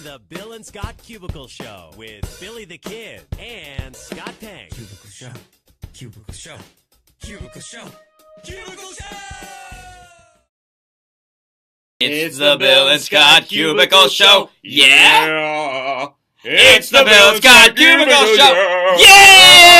the Bill and Scott Cubicle Show with Billy the Kid and Scott Tang. Cubicle Show. Cubicle Show. Cubicle Show. Cubicle Show! It's the Bill and Scott Cubicle Show. Yeah! It's the Bill and Scott Cubicle Show. Yeah!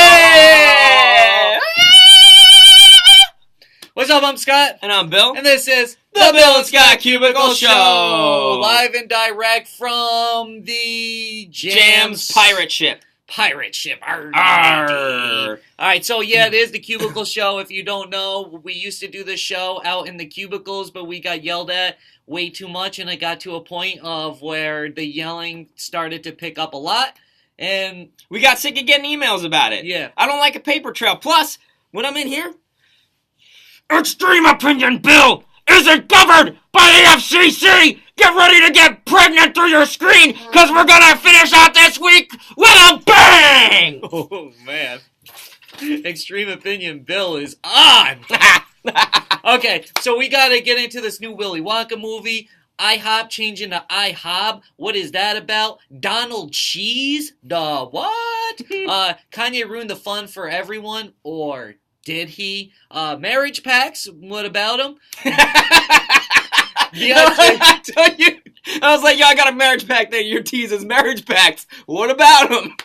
What's up, I'm Scott. And I'm Bill. And this is the Bill and Scott Cubicle Show. Live and direct from the Jam's pirate ship. Pirate ship. Arr. Arr. Alright, so yeah, it is the Cubicle Show. If you don't know, we used to do this show out in the cubicles, but we got yelled at way too much, and it got to a point of where the yelling started to pick up a lot, and we got sick of getting emails about it. Yeah. I don't like a paper trail. Plus, when I'm in here, Extreme Opinion Bill isn't covered by the FCC! Get ready to get pregnant through your screen, because we're gonna finish out this week with a bang! Oh, man. Extreme Opinion Bill is on! Okay, so we gotta get into this new Willy Wonka movie. IHOP changing to IHOP. What is that about? Donald Cheese? The what? Kanye ruined the fun for everyone, or did he? Marriage pacts? What about him? I was like, yo, I got a marriage pact there. Your tease is marriage pacts. What about him?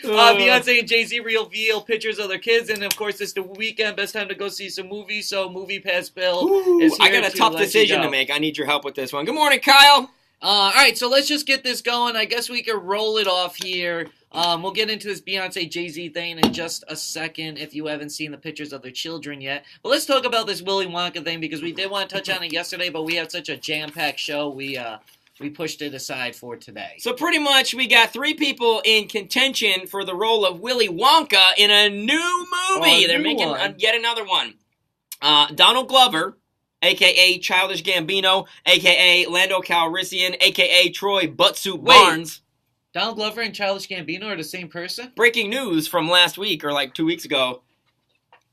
Beyonce and JayZ reveal pictures of their kids, and of course it's the weekend, best time to go see some movies, so Movie Pass Bill is here. I got a tough decision to make. I need your help with this one. Good morning, Kyle. Alright, so let's just get this going. I guess we could roll it off here. We'll get into this Beyonce JayZ thing in just a second if you haven't seen the pictures of their children yet. But let's talk about this Willy Wonka thing, because we did want to touch on it yesterday, but we had such a jam-packed show, we pushed it aside for today. So pretty much we got three people in contention for the role of Willy Wonka in a new movie. They're making yet another one. Donald Glover, a.k.a. Childish Gambino, a.k.a. Lando Calrissian, a.k.a. Troy Buttsuit Barnes. Donald Glover and Childish Gambino are the same person? Breaking news from last week, or like 2 weeks ago.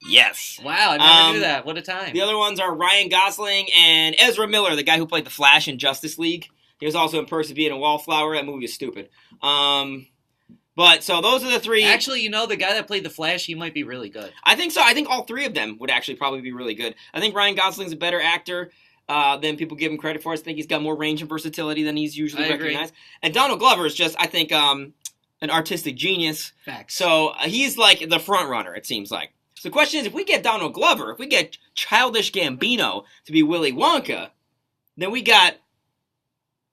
Yes. Wow, I never knew that. What a time. The other ones are Ryan Gosling and Ezra Miller, the guy who played the Flash in Justice League. He was also in Percy being a Wallflower. That movie is stupid. But, so those are the three. Actually, you know, the guy that played the Flash, he might be really good. I think so. I think all three of them would actually probably be really good. I think Ryan Gosling's a better actor than people give him credit for. I think he's got more range and versatility than he's usually recognized. And Donald Glover is just, I think, an artistic genius. Facts. So he's like the front runner, it seems like. So the question is, if we get Donald Glover, if we get Childish Gambino to be Willy Wonka, then we got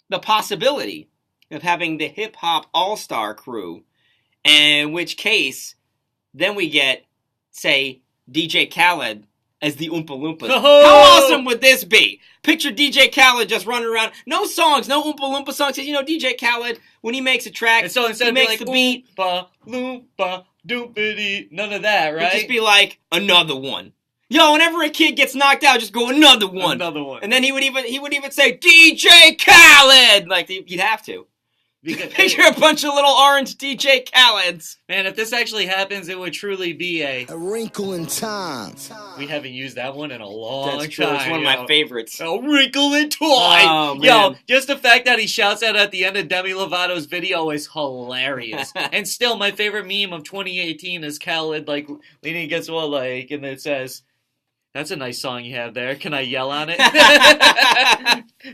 the possibility of having the hip-hop all-star crew, in which case, then we get, say, DJ Khaled as the Oompa Loompas. Oh! How awesome would this be? Picture DJ Khaled just running around. No songs, no Oompa Loompa songs. You know, DJ Khaled, when he makes a track, and so instead he makes like, the beat. Oompa Loompa Doopity, none of that, right? It'd just be like, another one. Yo, whenever a kid gets knocked out, just go another one. Another one. And then he would even say, DJ Khaled! Like, you'd have to. Because, picture a bunch of little orange DJ Khaleds. Man, if this actually happens, it would truly be a wrinkle in time. We haven't used that one in a long That's true. time. It's one of my favorites. A wrinkle in time. Oh, man. Yo, just the fact that he shouts that at the end of Demi Lovato's video is hilarious. And still, my favorite meme of 2018 is Khaled, like, leaning against the wall, like, and it says, "That's a nice song you have there. Can I yell on it?"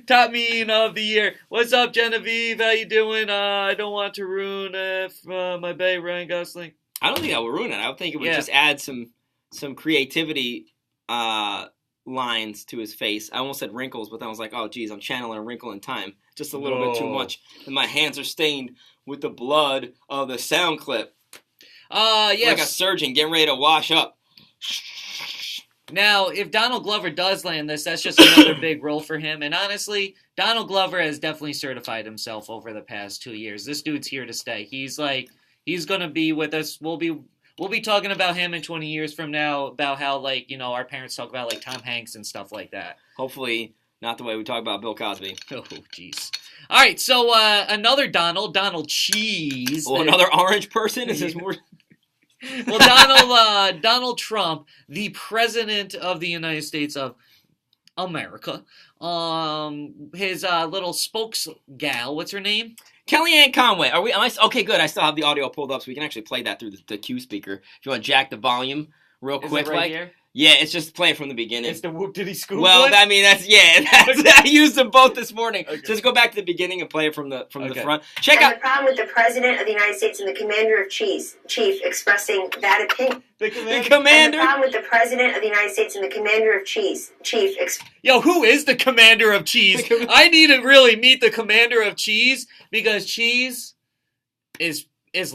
Top meme of the year. What's up, Genevieve? How you doing? I don't want to ruin my bae, Ryan Gosling. I don't think that would ruin it. I would think it would just add some creativity lines to his face. I almost said wrinkles, but then I was like, oh, geez, I'm channeling a wrinkle in time. Just a little bit too much. And my hands are stained with the blood of the sound clip. Yes. Like a surgeon getting ready to wash up. Now, if Donald Glover does land this, that's just another big role for him. And honestly, Donald Glover has definitely certified himself over the past 2 years. This dude's here to stay. He's going to be with us. We'll be talking about him in 20 years from now, about how, like, you know, our parents talk about, like, Tom Hanks and stuff like that. Hopefully not the way we talk about Bill Cosby. Oh, jeez. All right, so another Donald Cheese. Oh, another orange person? Is this more... Well, Donald Trump, the president of the United States of America. His little spokes gal, what's her name? Kellyanne Conway. Okay, good. I still have the audio pulled up so we can actually play that through the Q speaker. If you want to jack the volume real quick. Is it right here? Yeah, it's just play it from the beginning. It's the whoop diddy scoop Well, one? I mean, I used them both this morning. Okay. Just go back to the beginning and play it from the Okay. front. Check And out the problem with the President of the United States and the Commander of Chief expressing that opinion. The the commander. And the commander. problem with the President of the United States and the Commander of Chief Yo, who is the commander of cheese? I need to really meet the commander of cheese because cheese is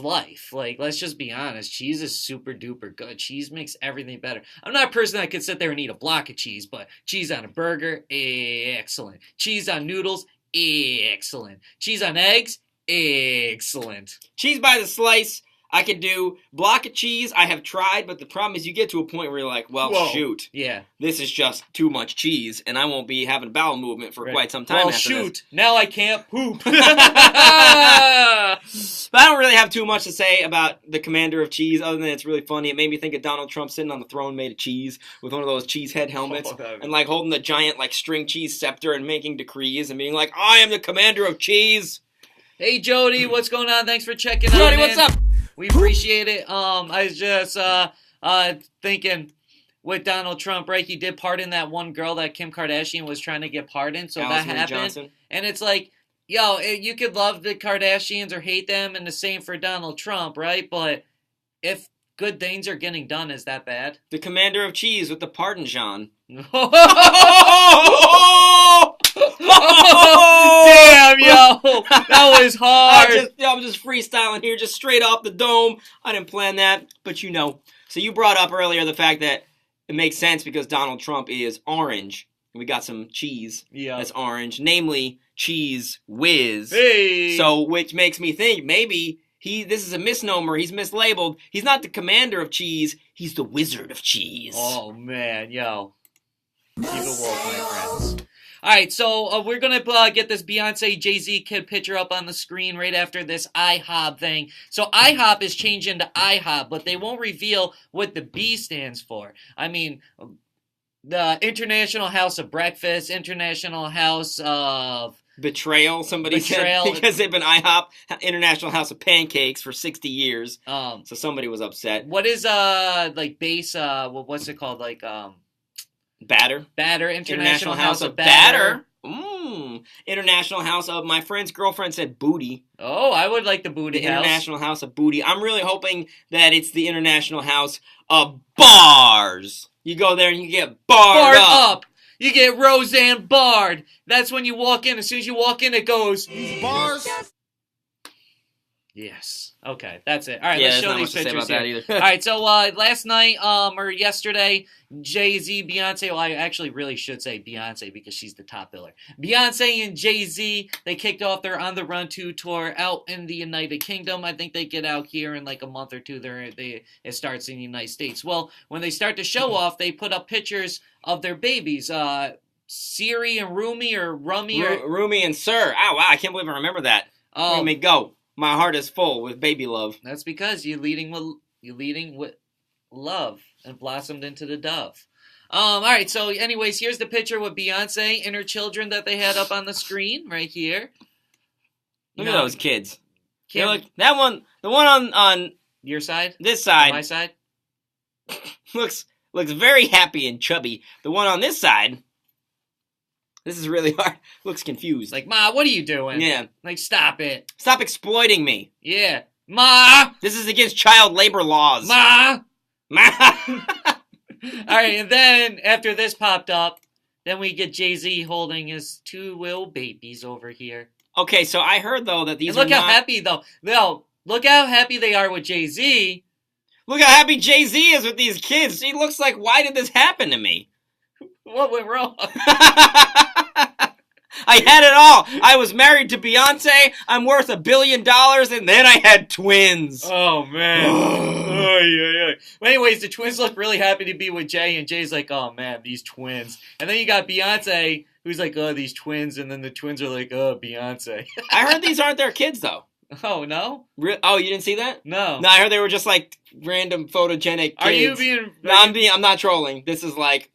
life. Like, let's just be honest. Cheese is super duper good. Cheese makes everything better. I'm not a person that could sit there and eat a block of cheese, but cheese on a burger, excellent. Cheese on noodles, excellent. Cheese on eggs, excellent. Cheese by the slice. I could do block of cheese. I have tried, but the problem is you get to a point where you're like, well, Whoa. shoot. Yeah. This is just too much cheese, and I won't be having bowel movement for Right. quite some time Well, after shoot. this. Now I can't poop. But I don't really have too much to say about the commander of cheese, other than it's really funny. It made me think of Donald Trump sitting on the throne made of cheese with one of those cheese head helmets and like holding the giant like string cheese scepter and making decrees and being like, I am the commander of cheese. Hey, Jody, what's going on? Thanks for checking out. Jody, man. what's up? We appreciate it. I was just thinking with Donald Trump, right? He did pardon that one girl that Kim Kardashian was trying to get pardoned, so Alice that Marie happened. Johnson. And it's like, yo, you could love the Kardashians or hate them, and the same for Donald Trump, right? But if good things are getting done, is that bad? The commander of cheese with the pardon, Jean. Damn, yo, that was hard. I'm just freestyling here, just straight off the dome. I didn't plan that, but you know. So you brought up earlier the fact that it makes sense because Donald Trump is orange. And we got some cheese Yeah. that's orange, namely Cheese Whiz. Hey. So, which makes me think maybe this is a misnomer. He's mislabeled. He's not the commander of cheese. He's the wizard of cheese. Oh, man, yo. Keep it woke, my friends. All right, so we're going to get this Beyonce JayZ kid picture up on the screen right after this IHOP thing. So IHOP is changing to IHOP, but they won't reveal what the B stands for. I mean, the International House of Breakfast, International House of... Betrayal, somebody Betrayal. said, because they've been IHOP, International House of Pancakes, for 60 years. So somebody was upset. what is, like, base, what's it called, like, Batter. Batter, International House of Batter. International House of, my friend's girlfriend said booty. Oh, I would like the booty The house. International House of Booty. I'm really hoping that it's the International House of Bars. You go there and you get barred Barred up. up. You get Roseanne barred. That's when you walk in. As soon as you walk in, it goes. Bars. Yes. Okay, that's it. All right, Yeah, let's there's show not these much to say pictures about that here. either. All right, so last night or yesterday, Jay-Z, Beyonce, well, I actually really should say Beyonce because she's the top biller. Beyonce and Jay-Z, they kicked off their On the Run 2 tour out in the United Kingdom. I think they get out here in like a month or two. It starts in the United States. Well, when they start to show off, they put up pictures of their babies. Siri and Rumi or Rummy or... Rumi and Sir. Oh, wow, I can't believe I remember that. Let me go. My heart is full with baby love. That's because you're leading with love and blossomed into the dove. All right. So, anyways, here's the picture with Beyonce and her children that they had up on the screen right here. Look at those kids. They Kim, look, that one, the one on your side, this side, my side. looks very happy and chubby. The one on this side, this is really hard. Looks confused. Like, Ma, what are you doing? Yeah. Like, stop it. Stop exploiting me. Yeah. Ma. This is against child labor laws. Ma. Ma. All right. And then after this popped up, then we get Jay-Z holding his two little babies over here. Okay, so I heard though that these And look are how not... happy though. No, look how happy they are with Jay-Z. Look how happy Jay-Z is with these kids. He looks like, why did this happen to me? What went wrong? I had it all. I was married to Beyonce. I'm worth $1 billion, and then I had twins. Oh, man. Well, anyways, the twins look really happy to be with Jay, and Jay's like, oh, man, these twins. And then you got Beyonce, who's like, oh, these twins, and then the twins are like, oh, Beyonce. I heard these aren't their kids, though. Oh, no? Oh, you didn't see that? No. No, I heard they were just like random photogenic kids. Are you being... No, I'm not trolling. This is legit.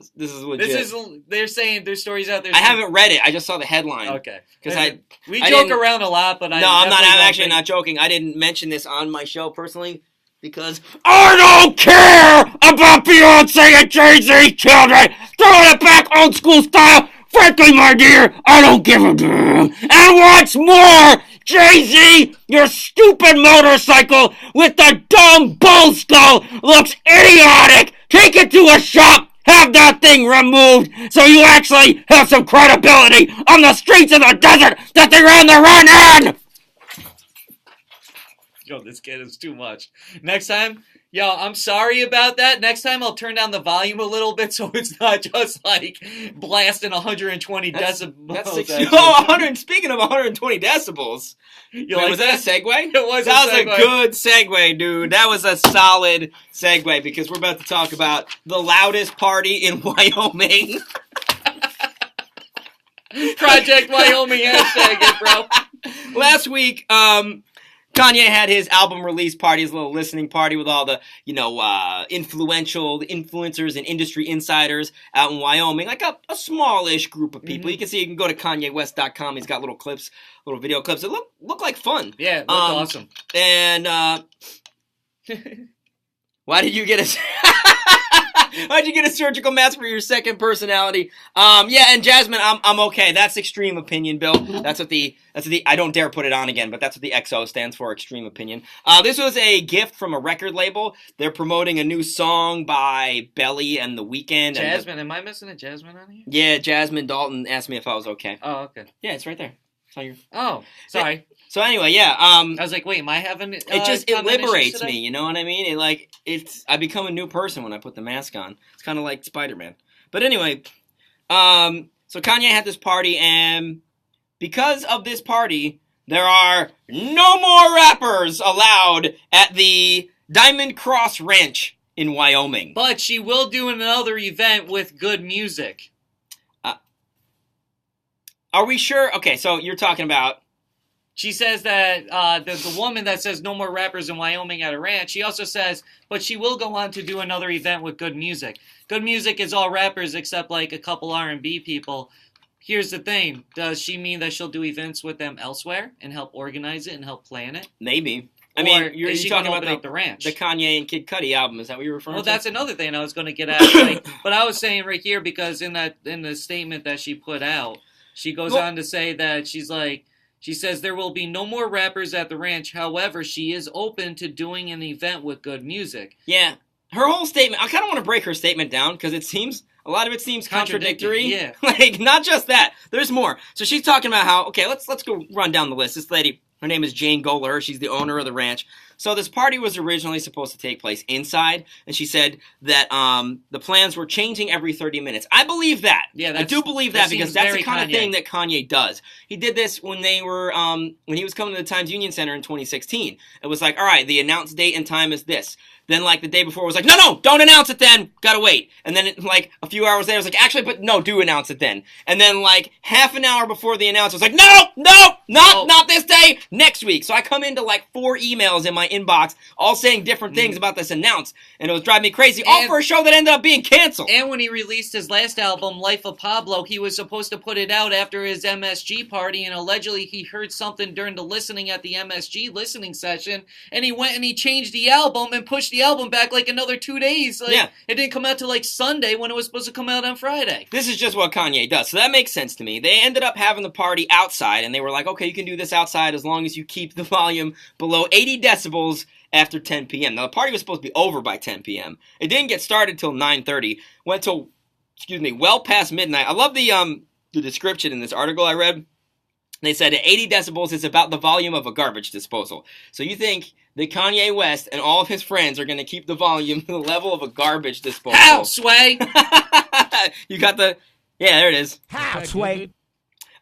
They're saying there's stories out there. I haven't read it. I just saw the headline. Okay. Because we joke around a lot, but I'm actually not joking. I didn't mention this on my show personally because I don't care about Beyonce and Jay-Z children. Throwing it back old school style. Frankly, my dear, I don't give a damn. And what's more, Jay-Z, your stupid motorcycle with the dumb bull skull looks idiotic. Take it to a shop, have that thing removed so you actually have some credibility on the streets of the desert that they ran the run in. Yo, this kid is too much. Next time, I'm sorry about that. Next time I'll turn down the volume a little bit so it's not just like blasting 120 decibels. Speaking of 120 decibels. Was that a segue? It was That was a segue. a good segue, dude. That was a solid segue because we're about to talk about the loudest party in Wyoming. Project Wyoming, hashtag it, bro. Last week, Kanye had his album release party, his little listening party with all the, influencers and industry insiders out in Wyoming, like a smallish group of people. Mm-hmm. You can go to KanyeWest.com. He's got little clips, little video clips that look like fun. Yeah, it looked awesome. And why did you get a why'd you get a surgical mask for your second personality? And Jasmine, I'm okay. That's extreme opinion, Bill. That's what the I don't dare put it on again, but that's what the XO stands for, extreme opinion. This was a gift from a record label. They're promoting a new song by Belly and The Weeknd. Jasmine, am I missing a Jasmine on here? Yeah, Jasmine Dalton asked me if I was okay. Oh, okay. Yeah, it's right there. Oh, sorry. So anyway, yeah. I was like, wait, am I having? It liberates me. You know what I mean? I become a new person when I put the mask on. It's kind of like Spider-Man. But anyway, so Kanye had this party, and because of this party, there are no more rappers allowed at the Diamond Cross Ranch in Wyoming. But she will do another event with good music. Are we sure? Okay, so you're talking about. She says that the woman that says no more rappers in Wyoming at a ranch, she also says, but she will go on to do another event with good music. Good music is all rappers except like a couple R&B people. Here's the thing. Does she mean that she'll do events with them elsewhere and help organize it and help plan it? Maybe. I mean, you're talking about the ranch. The Kanye and Kid Cudi album. Is that what you're referring to? Well, that's another thing I was going to get at. But I was saying right here because in the statement that she put out, she goes on to say that she says there will be no more rappers at the ranch. However, she is open to doing an event with good music. Yeah. Her whole statement, I kind of want to break her statement down because a lot of it seems contradictory. Yeah. Not just that. There's more. So she's talking about how, okay, let's go run down the list. This lady, her name is Jane Goler. She's the owner of the ranch. So this party was originally supposed to take place inside, and she said that the plans were changing every 30 minutes. I believe that. Yeah, I do believe that because that's the kind of thing that Kanye does. He did this when they were when he was coming to the Times Union Center in 2016. It was like, all right, the announced date and time is this. Then, like, the day before, it was like, no, don't announce it then. Gotta wait. And then, a few hours later, it was like, actually, but no, do announce it then. And then, half an hour before the announcement, it was like, not this day, next week. So I come into, 4 emails in my inbox, all saying different things about this announce. And it was driving me crazy, all for a show that ended up being canceled. And when he released his last album, Life of Pablo, he was supposed to put it out after his MSG party, and allegedly he heard something during the listening at the MSG listening session, and he went and he changed the album and pushed the album back another 2 days. It didn't come out till Sunday when it was supposed to come out on Friday. This is just what Kanye does. So that makes sense to me. They ended up having the party outside, and they were like, okay, you can do this outside as long as you keep the volume below 80 decibels after 10 p.m. Now, the party was supposed to be over by 10 p.m. It didn't get started till 9:30. Went till, well past midnight. I love the description in this article I read. They said at 80 decibels is about the volume of a garbage disposal. So you think that Kanye West and all of his friends are going to keep the volume to the level of a garbage disposal? How, Sway? You got the... Yeah, there it is. How, Sway?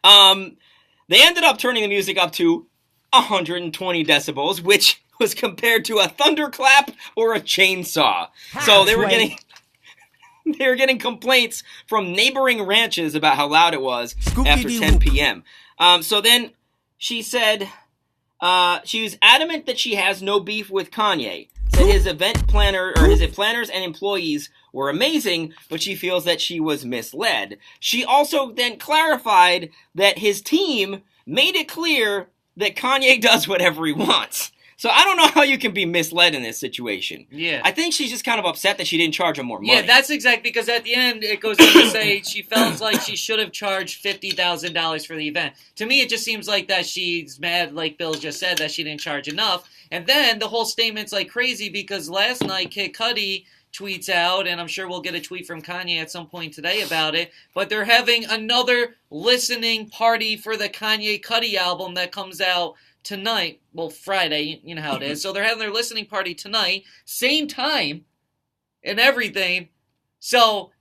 They ended up turning the music up to 120 decibels, which was compared to a thunderclap or a chainsaw. So they were getting... They were getting complaints from neighboring ranches about how loud it was after 10 p.m. So then she said, She was adamant that she has no beef with Kanye. Said his planners and employees were amazing, but she feels that she was misled. She also then clarified that his team made it clear that Kanye does whatever he wants. So I don't know how you can be misled in this situation. Yeah. I think she's just kind of upset that she didn't charge him more money. Yeah, that's exactly, because at the end it goes on to say she felt like she should have charged $50,000 for the event. To me, it just seems like that she's mad, like Bill just said, that she didn't charge enough. And then the whole statement's like crazy because last night Kid Cudi tweets out, and I'm sure we'll get a tweet from Kanye at some point today about it, but they're having another listening party for the Kanye Cudi album that comes out tonight. Well, Friday, you know how it is. So they're having their listening party tonight, same time and everything. So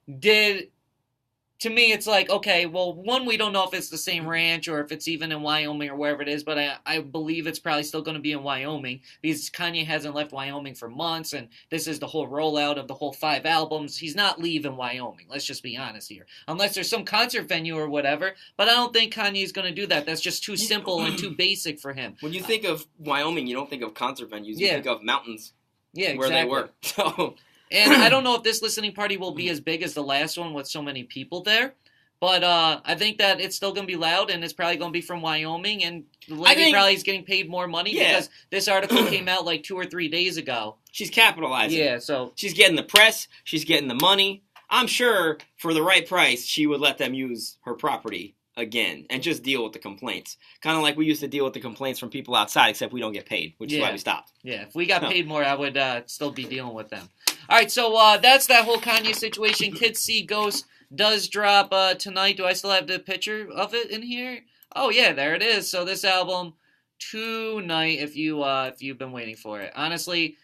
to me, it's like, okay, well, one, we don't know if it's the same ranch or if it's even in Wyoming or wherever it is, but I believe it's probably still going to be in Wyoming because Kanye hasn't left Wyoming for months, and this is the whole rollout of the whole 5 albums. He's not leaving Wyoming. Let's just be honest here. Unless there's some concert venue or whatever, but I don't think Kanye's going to do that. That's just too simple and too basic for him. When you think of Wyoming, you don't think of concert venues. You think of mountains. Yeah, exactly. Where they were. So... And I don't know if this listening party will be as big as the last one with so many people there. But I think that it's still going to be loud, and it's probably going to be from Wyoming. And the lady probably is getting paid more money because this article came out like 2 or 3 days ago. She's capitalizing. Yeah, so... She's getting the press. She's getting the money. I'm sure for the right price, she would let them use her property again and just deal with the complaints. Kind of like we used to deal with the complaints from people outside, except we don't get paid, which is why we stopped. Yeah, if we got paid more, I would still be dealing with them. All right, so that's that whole Kanye situation. Kids See Ghost does drop tonight. Do I still have the picture of it in here? Oh, yeah, there it is. So this album tonight, if you've been waiting for it. Honestly,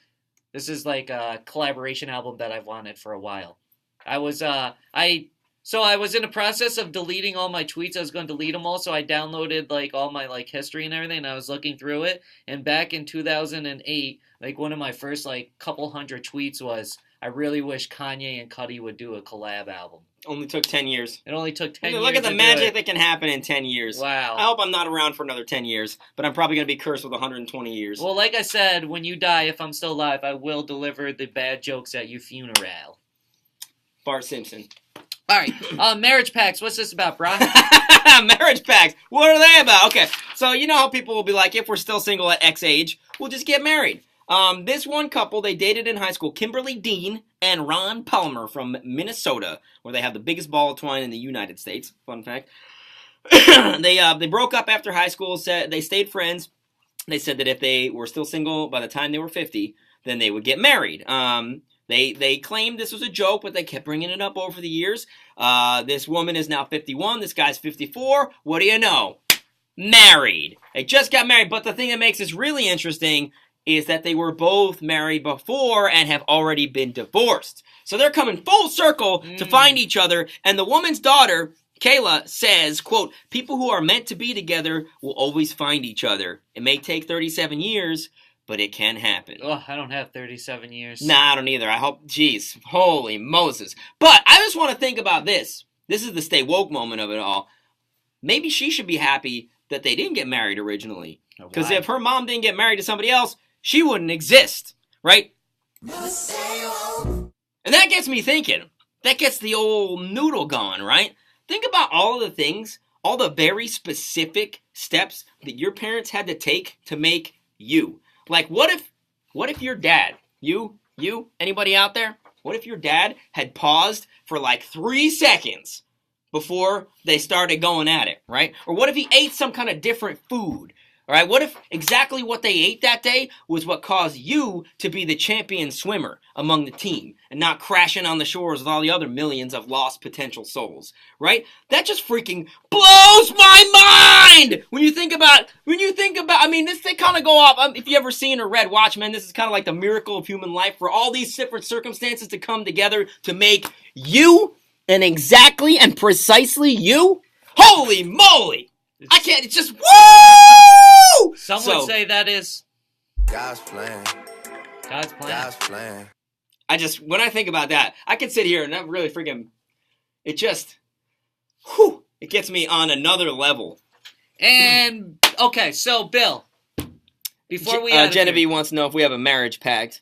this is like a collaboration album that I've wanted for a while. I was in the process of deleting all my tweets. I was going to delete them all, so I downloaded like all my like history and everything, and I was looking through it. And back in 2008, like one of my first like couple hundred tweets was, I really wish Kanye and Cudi would do a collab album. Only took 10 years. It only took 10 years. Look at the magic that can happen in 10 years. Wow. I hope I'm not around for another 10 years, but I'm probably going to be cursed with 120 years. Well, like I said, when you die, if I'm still alive, I will deliver the bad jokes at your funeral. Bart Simpson. All right, marriage pacts. What's this about, brah? Marriage pacts. What are they about? Okay, so you know how people will be like, if we're still single at X age, we'll just get married. This one couple, they dated in high school, Kimberly Dean and Ron Palmer from Minnesota, where they have the biggest ball of twine in the United States. Fun fact. They broke up after high school. Said they stayed friends. They said that if they were still single by the time they were 50, then they would get married. They claimed this was a joke, but they kept bringing it up over the years. This woman is now 51. This guy's 54. What do you know? Married. They just got married. But the thing that makes this really interesting is that they were both married before and have already been divorced. So they're coming full circle to find each other. And the woman's daughter, Kayla, says, quote, people who are meant to be together will always find each other. It may take 37 years, but it can happen. Oh, I don't have 37 years. Nah, I don't either. I hope, geez, holy Moses. But I just want to think about this. This is the stay woke moment of it all. Maybe she should be happy that they didn't get married originally. Because if her mom didn't get married to somebody else, she wouldn't exist, right? And that gets me thinking. That gets the old noodle going, right? Think about all of the things, all the very specific steps that your parents had to take to make you. Like, what if your dad, you, anybody out there? What if your dad had paused for like 3 seconds before they started going at it, right? Or what if he ate some kind of different food? All right, what if exactly what they ate that day was what caused you to be the champion swimmer among the team and not crashing on the shores with all the other millions of lost potential souls, right? That just freaking blows my mind when you think about, I mean, this they kind of go off, if you ever seen or read Watchmen, this is kind of like the miracle of human life for all these different circumstances to come together to make you and exactly and precisely you. Holy moly! I can't, it's just, woo! Some would say that is God's plan. God's plan. God's plan. When I think about that, I could sit here and that really freaking, it just, whew, it gets me on another level. And, okay, so Bill, Before we out of Genevieve here. wants to know if we have a marriage pact.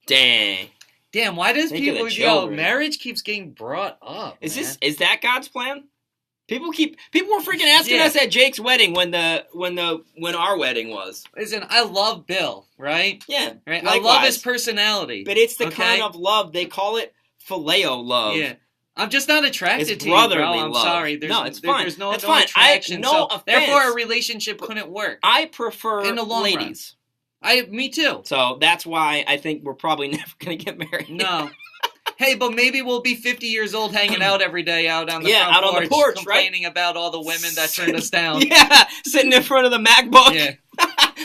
Dang. Damn, why does Think of the people children. marriage keeps getting brought up? Is man. that God's plan? People were freaking asking us at Jake's wedding when our wedding was. Listen, I love Bill, right? Yeah. Right. Likewise. I love his personality. But it's the okay? kind of love they call it phileo love. Yeah. I'm just not attracted It's to you, bro. brotherly I'm love. sorry. No, it's fine. There's no, It's no fine. attraction. No so offense. therefore, a relationship couldn't work. I prefer In the long ladies. Me too. So that's why I think we're probably never going to get married. No. Hey, but maybe we'll be 50 years old hanging out every day out on the front out on the porch, complaining about all the women that turned us down. Yeah, sitting in front of the MacBook. Yeah.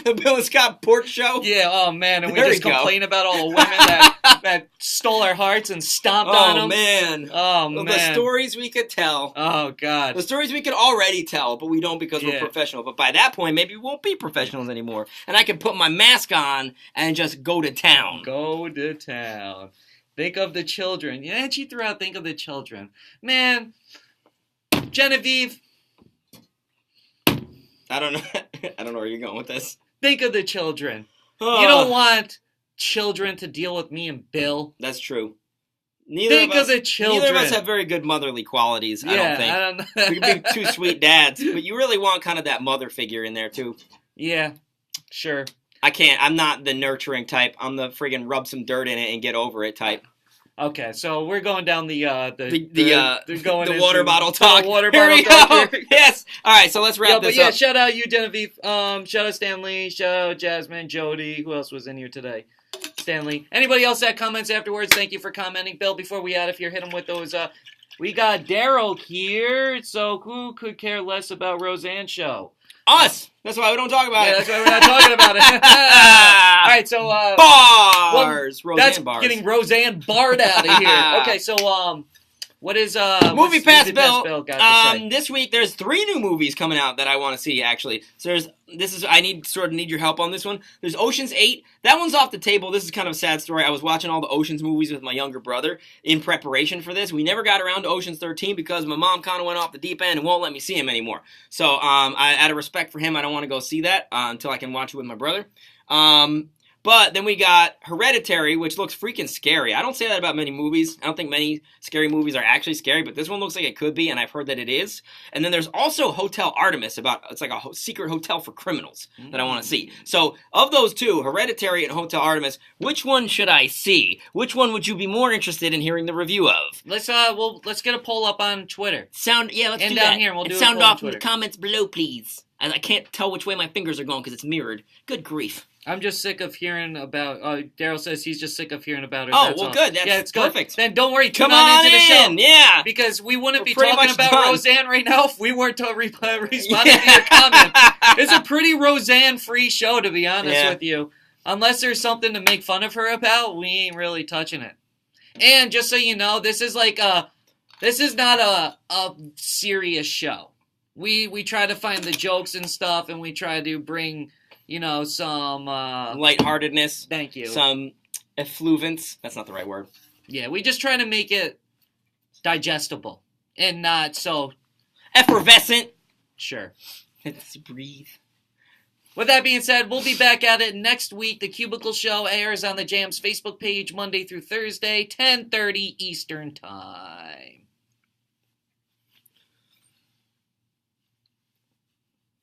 The Bill and Scott porch show. Yeah, oh man, and we There just we go. complain about all the women that stole our hearts and stomped on Oh them. man. Oh The man. stories we could tell. Oh god. The stories we could already tell, but we don't because we're Yeah. professional. But by that point, maybe we won't be professionals anymore. And I can put my mask on and just go to town. Go to town. Think of the children. Yeah, she threw out think of the children. Man, Genevieve, I don't know. I don't know where you're going with this. think of the children. Oh, You don't want children to deal with me and Bill. That's true. Neither Think of of the children. Neither of us have very good motherly qualities, I don't think. I don't know. We could be two sweet dads, but you really want kind of that mother figure in there, too. Yeah, sure. I can't. I'm not the nurturing type. I'm the friggin' rub some dirt in it and get over it type. Okay, so we're going down the water bottle talk. The water Here bottle we talk go. here. Yes. All right, so let's wrap this up. Shout out you, Genevieve. Shout out Stanley. Shout out Jasmine, Jody. Who else was in here today? Stanley. Anybody else that comments afterwards? Thank you for commenting. Bill, before we out of here, hit them with those. We got Daryl here. So who could care less about Roseanne's show? Us. That's why we don't talk about Yeah, it. that's why we're not talking about it. All right, so Bars. Roseanne that's bars. getting Roseanne barred out of here. Okay, so what is Movie Pass Bill. got to say? This week there's 3 new movies coming out that I want to see. Actually, so I need your help on this one. There's Ocean's 8. That one's off the table. This is kind of a sad story. I was watching all the Ocean's movies with my younger brother in preparation for this. We never got around to Ocean's 13 because my mom kind of went off the deep end and won't let me see him anymore. So out of respect for him, I don't want to go see that until I can watch it with my brother. But then we got Hereditary, which looks freaking scary. I don't say that about many movies. I don't think many scary movies are actually scary, but this one looks like it could be, and I've heard that it is. And then there's also Hotel Artemis, it's like a secret hotel for criminals that I want to see. So of those two, Hereditary and Hotel Artemis, which one should I see? Which one would you be more interested in hearing the review of? Let's get a poll up on Twitter. Let's do that. And down here, we'll do a sound poll on off in the Twitter. comments below, please. As I can't tell which way my fingers are going because it's mirrored. Good grief. I'm just sick of hearing about. Daryl says he's just sick of hearing about her. Oh, That's well, all. good. That's yeah, it's perfect. Good. Then don't worry. Come Tune on into the show. in, yeah. Because we wouldn't We're be pretty talking much about done. Roseanne right now if we weren't responding to your comment. It's a pretty Roseanne-free show, to be honest with you. Unless there's something to make fun of her about, we ain't really touching it. And just so you know, this is not a serious show. We try to find the jokes and stuff, and we try to bring, some lightheartedness. Thank you. Some effluence. That's not the right word. Yeah, we just try to make it digestible and not so effervescent. Sure. Let's breathe. With that being said, we'll be back at it next week. The Cubicle Show airs on the Jam's Facebook page Monday through Thursday, 10:30 Eastern Time.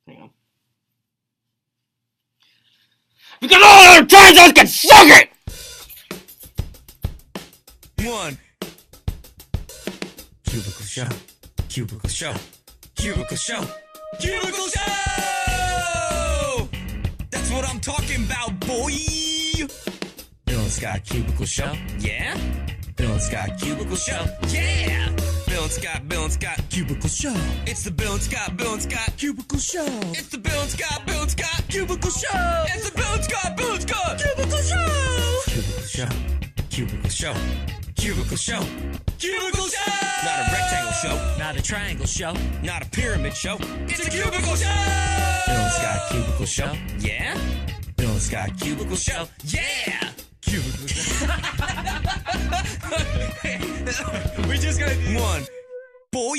Hang on. Because all our turns out can suck it! One. Cubicle Show. Cubicle Show. Cubicle Show. Cubicle Show! That's what I'm talking about, boy! Bill and Scott Cubicle Show. Yeah? Bill and Scott Cubicle Show. Yeah! Bill and Scott Cubicle Show. It's the Bill and Scott Cubicle Show. It's the Bill and Scott Cubicle Show. It's the Bill and Scott Cubicle Show. Cubicle Show. Cubicle Show. Cubicle Show. Cubicle Show. Not a rectangle show. Not a triangle show. Not a pyramid show. It's a cubicle show. Bill and Scott Cubicle Show. Yeah? Bill and Scott Cubicle Show. Yeah! Cubicle Show. We're just gonna do one. Boy!